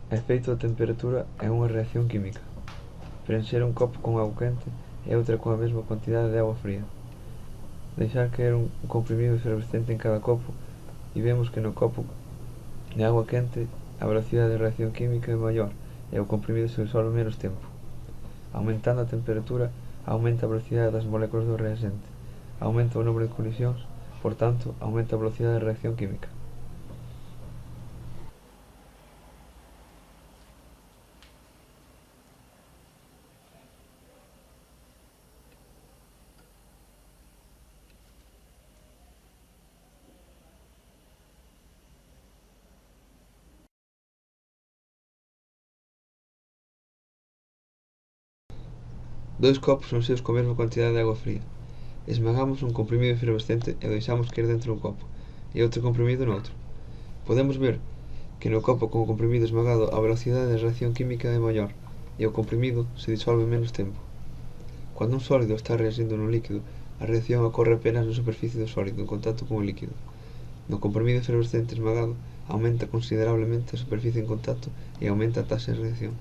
Efeito da temperatura é unha reacción química. Preencher un copo con auga quente e outra coa mesma cantidade de auga fría. Deixar caer un comprimido efervescente en cada copo e vemos que no copo de auga quente a velocidade de reacción química é maior e o comprimido se disolve en menos tempo. Aumentando a temperatura, aumenta a velocidade das moléculas do reagente, aumenta o número de colisións, por tanto, aumenta a velocidade de reacción química. Dous copos son cheios coa mesma cantidade de auga fría. Esmagamos un comprimido efervescente e o deixamos caer dentro dun copo, e outro comprimido noutro. Podemos ver que no copo con o comprimido esmagado a velocidade de reacción química é maior e o comprimido se disolve en menos tempo. Cando un sólido está reaxindo nun líquido, a reacción ocorre apenas na superficie do sólido en contacto con o líquido. No comprimido efervescente esmagado aumenta considerablemente a superficie en contacto e aumenta a taxa de reacción.